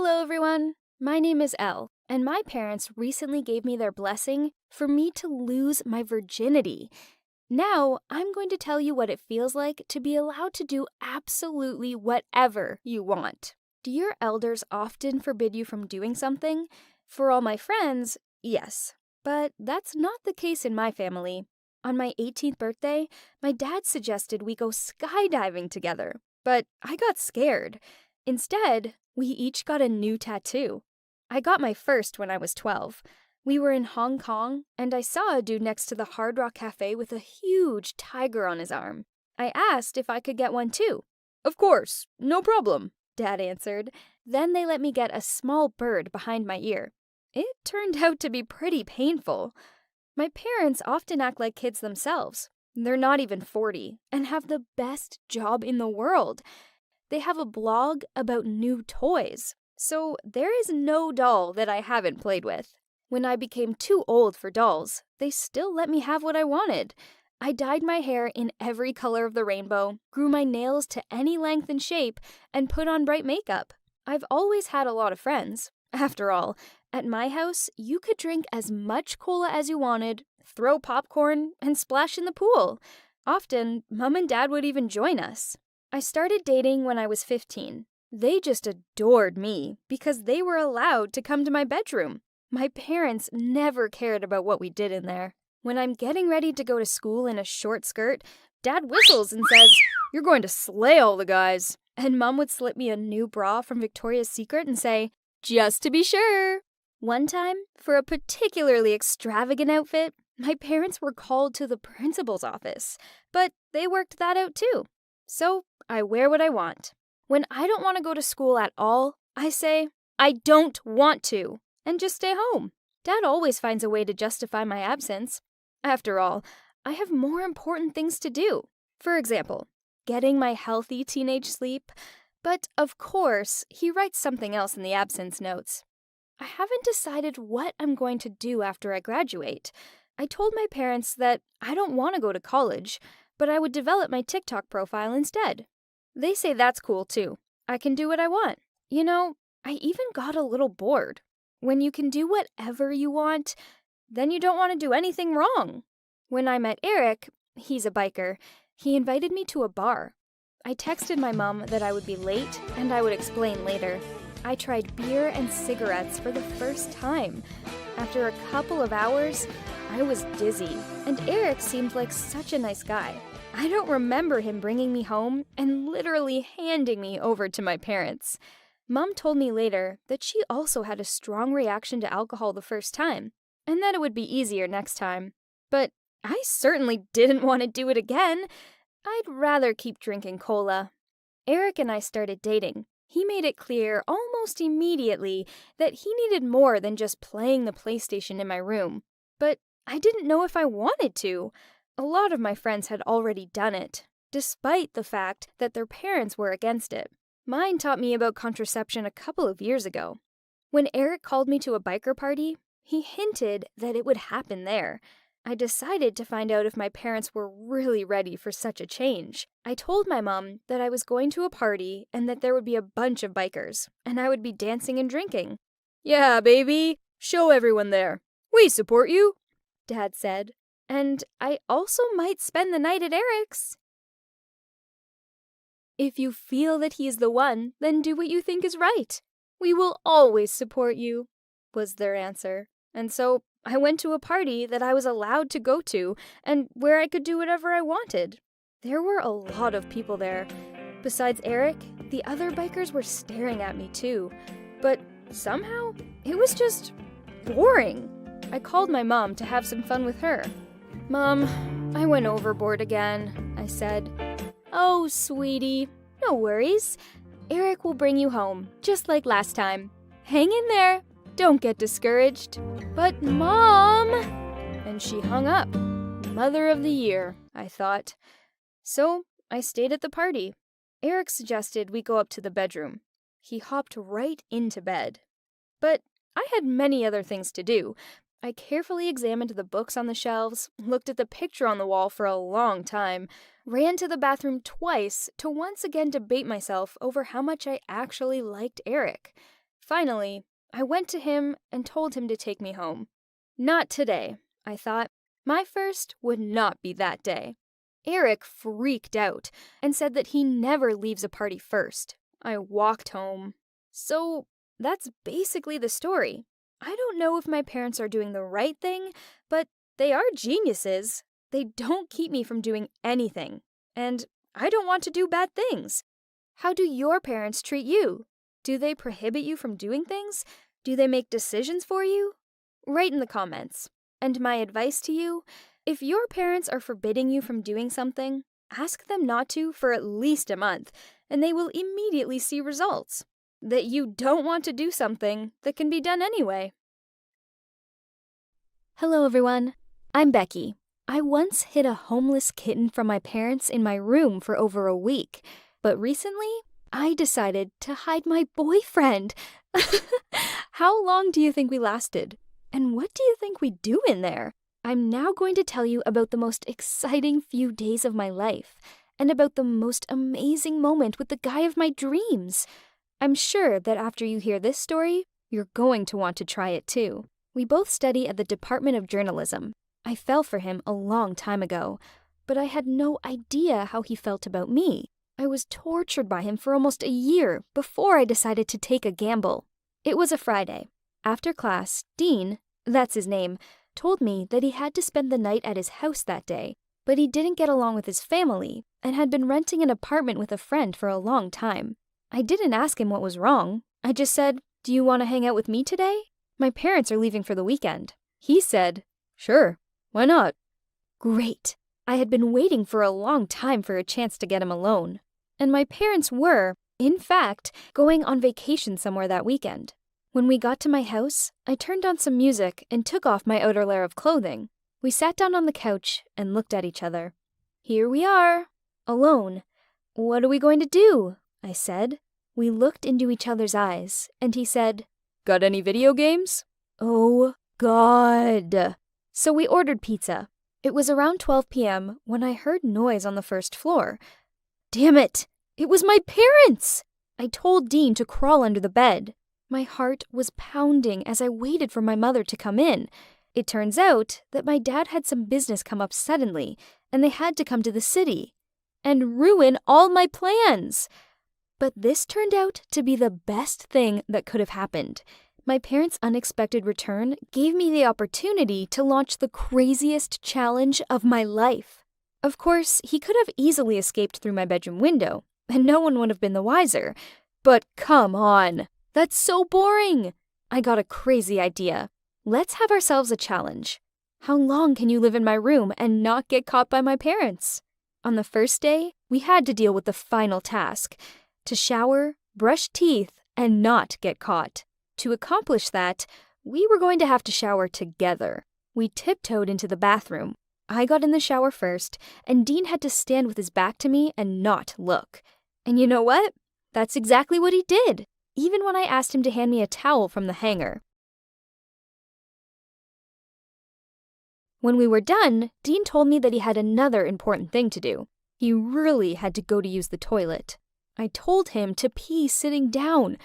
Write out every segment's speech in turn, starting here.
Hello, everyone. My name is Elle, and my parents recently gave me their blessing for me to lose my virginity. Now, I'm going to tell you what it feels like to be allowed to do absolutely whatever you want. Do your elders often forbid you from doing something? For all my friends, yes. But that's not the case in my family. On my 18th birthday, my dad suggested we go skydiving together, but I got scared. Instead, we each got a new tattoo. I got my first when I was 12. We were in Hong Kong, and I saw a dude next to the Hard Rock Cafe with a huge tiger on his arm. I asked if I could get one too. "Of course, no problem," Dad answered. Then they let me get a small bird behind my ear. It turned out to be pretty painful. My parents often act like kids themselves. They're not even 40 and have the best job in the world. They have a blog about new toys, so there is no doll that I haven't played with. When I became too old for dolls, they still let me have what I wanted. I dyed my hair in every color of the rainbow, grew my nails to any length and shape, and put on bright makeup. I've always had a lot of friends. After all, at my house, you could drink as much cola as you wanted, throw popcorn, and splash in the pool. Often, Mom and Dad would even join us. I started dating when I was 15. They just adored me because they were allowed to come to my bedroom. My parents never cared about what we did in there. When I'm getting ready to go to school in a short skirt, Dad whistles and says, "You're going to slay all the guys." And Mom would slip me a new bra from Victoria's Secret and say, "Just to be sure." One time, for a particularly extravagant outfit, my parents were called to the principal's office, but they worked that out too. So I wear what I want. When I don't want to go to school at all, I say, "I don't want to," and just stay home. Dad always finds a way to justify my absence. After all, I have more important things to do. For example, getting my healthy teenage sleep. But of course, he writes something else in the absence notes. I haven't decided what I'm going to do after I graduate. I told my parents that I don't want to go to college, but I would develop my TikTok profile instead. They say that's cool too. I can do what I want. You know, I even got a little bored. When you can do whatever you want, then you don't want to do anything wrong. When I met Eric, he's a biker, he invited me to a bar. I texted my mom that I would be late, and I would explain later. I tried beer and cigarettes for the first time. After a couple of hours, I was dizzy, and Eric seemed like such a nice guy. I don't remember him bringing me home and literally handing me over to my parents. Mom told me later that she also had a strong reaction to alcohol the first time, and that it would be easier next time. But I certainly didn't want to do it again. I'd rather keep drinking cola. Eric and I started dating. He made it clear almost immediately that he needed more than just playing the PlayStation in my room. But I didn't know if I wanted to. A lot of my friends had already done it, despite the fact that their parents were against it. Mine taught me about contraception a couple of years ago. When Eric called me to a biker party, he hinted that it would happen there. I decided to find out if my parents were really ready for such a change. I told my mom that I was going to a party and that there would be a bunch of bikers, and I would be dancing and drinking. "Yeah, baby, show everyone there. We support you," Dad said. And I also might spend the night at Eric's. If you feel that he's the one, then do what you think is right. We will always support you, was their answer. And so I went to a party that I was allowed to go to and where I could do whatever I wanted. There were a lot of people there. Besides Eric, the other bikers were staring at me too. But somehow, it was just boring. I called my mom to have some fun with her. "Mom, I went overboard again," I said. "Oh, sweetie, no worries. Eric will bring you home, just like last time. Hang in there. Don't get discouraged." "But, Mom!" And she hung up. Mother of the year, I thought. So I stayed at the party. Eric suggested we go up to the bedroom. He hopped right into bed. But I had many other things to do. I carefully examined the books on the shelves, looked at the picture on the wall for a long time, ran to the bathroom twice to once again debate myself over how much I actually liked Eric. Finally, I went to him and told him to take me home. Not today, I thought. My first would not be that day. Eric freaked out and said that he never leaves a party first. I walked home. So that's basically the story. I don't know if my parents are doing the right thing, but they are geniuses. They don't keep me from doing anything. And I don't want to do bad things. How do your parents treat you? Do they prohibit you from doing things? Do they make decisions for you? Write in the comments. And my advice to you, if your parents are forbidding you from doing something, ask them not to for at least a month, and they will immediately see results. That you don't want to do something that can be done anyway. Hello everyone, I'm Becky. I once hid a homeless kitten from my parents in my room for over a week, but recently I decided to hide my boyfriend. How long do you think we lasted? And what do you think we do in there? I'm now going to tell you about the most exciting few days of my life, and about the most amazing moment with the guy of my dreams. I'm sure that after you hear this story, you're going to want to try it too. We both study at the Department of Journalism. I fell for him a long time ago, but I had no idea how he felt about me. I was tortured by him for almost a year before I decided to take a gamble. It was a Friday. After class, Dean, that's his name, told me that he had to spend the night at his house that day, but he didn't get along with his family and had been renting an apartment with a friend for a long time. I didn't ask him what was wrong. I just said, "Do you want to hang out with me today? My parents are leaving for the weekend." He said, "Sure, why not?" Great. I had been waiting for a long time for a chance to get him alone. And my parents were, in fact, going on vacation somewhere that weekend. When we got to my house, I turned on some music and took off my outer layer of clothing. We sat down on the couch and looked at each other. Here we are, alone. "What are we going to do?" I said. We looked into each other's eyes, and he said, "Got any video games?" Oh, God. So we ordered pizza. It was around 12 p.m. when I heard noise on the first floor. Damn it! It was my parents! I told Dean to crawl under the bed. My heart was pounding as I waited for my mother to come in. It turns out that my dad had some business come up suddenly, and they had to come to the city and ruin all my plans. But this turned out to be the best thing that could have happened. My parents' unexpected return gave me the opportunity to launch the craziest challenge of my life. Of course, he could have easily escaped through my bedroom window, and no one would have been the wiser. But come on, that's so boring. I got a crazy idea. Let's have ourselves a challenge. How long can you live in my room and not get caught by my parents? On the first day, we had to deal with the final task: to shower, brush teeth, and not get caught. To accomplish that, we were going to have to shower together. We tiptoed into the bathroom. I got in the shower first, and Dean had to stand with his back to me and not look. And you know what? That's exactly what he did, even when I asked him to hand me a towel from the hanger. When we were done, Dean told me that he had another important thing to do. He really had to go to use the toilet. I told him to pee sitting down,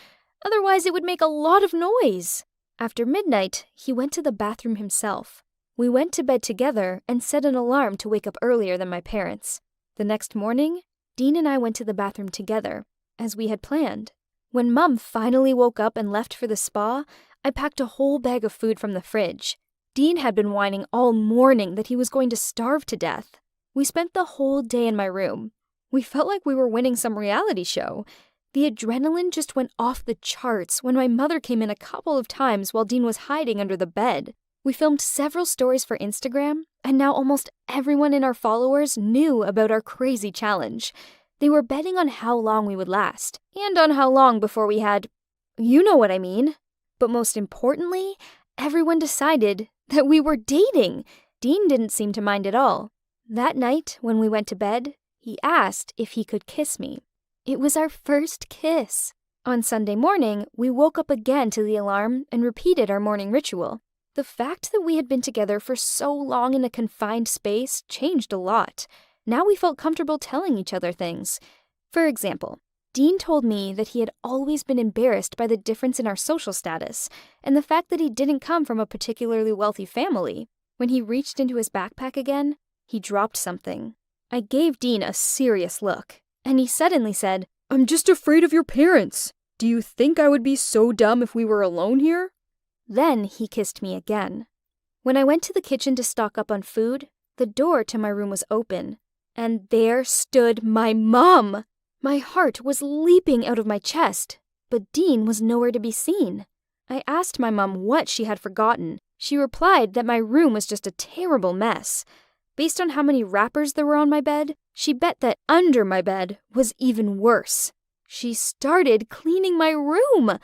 otherwise it would make a lot of noise. After midnight, he went to the bathroom himself. We went to bed together and set an alarm to wake up earlier than my parents. The next morning, Dean and I went to the bathroom together, as we had planned. When Mom finally woke up and left for the spa, I packed a whole bag of food from the fridge. Dean had been whining all morning that he was going to starve to death. We spent the whole day in my room. We felt like we were winning some reality show. The adrenaline just went off the charts when my mother came in a couple of times while Dean was hiding under the bed. We filmed several stories for Instagram, and now almost everyone in our followers knew about our crazy challenge. They were betting on how long we would last, and on how long before we had, you know what I mean. But most importantly, everyone decided that we were dating. Dean didn't seem to mind at all. That night, when we went to bed, he asked if he could kiss me. It was our first kiss. On Sunday morning, we woke up again to the alarm and repeated our morning ritual. The fact that we had been together for so long in a confined space changed a lot. Now we felt comfortable telling each other things. For example, Dean told me that he had always been embarrassed by the difference in our social status and the fact that he didn't come from a particularly wealthy family. When he reached into his backpack again, he dropped something. I gave Dean a serious look, and he suddenly said, "I'm just afraid of your parents. Do you think I would be so dumb if we were alone here?" Then he kissed me again. When I went to the kitchen to stock up on food, the door to my room was open, and there stood my mom! My heart was leaping out of my chest, but Dean was nowhere to be seen. I asked my mom what she had forgotten. She replied that my room was just a terrible mess. Based on how many wrappers there were on my bed, she bet that under my bed was even worse. She started cleaning my room.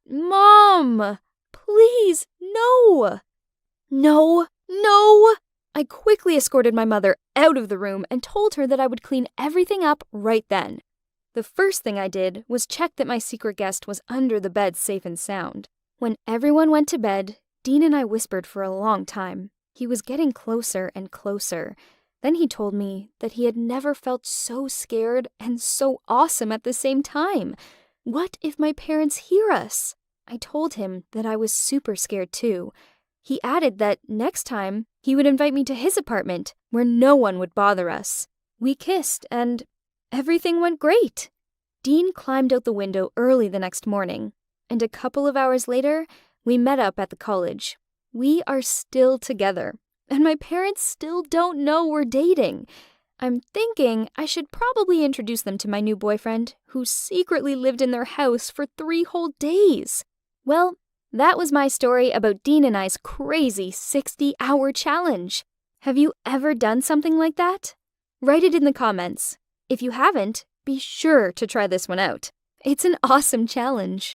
Mom, please, no! No, no! I quickly escorted my mother out of the room and told her that I would clean everything up right then. The first thing I did was check that my secret guest was under the bed safe and sound. When everyone went to bed, Dean and I whispered for a long time. He was getting closer and closer. Then he told me that he had never felt so scared and so awesome at the same time. What if my parents hear us? I told him that I was super scared too. He added that next time he would invite me to his apartment where no one would bother us. We kissed and everything went great. Dean climbed out the window early the next morning, and a couple of hours later, we met up at the college. We are still together, and my parents still don't know we're dating. I'm thinking I should probably introduce them to my new boyfriend, who secretly lived in their house for 3 whole days. Well, that was my story about Dean and I's crazy 60-hour challenge. Have you ever done something like that? Write it in the comments. If you haven't, be sure to try this one out. It's an awesome challenge.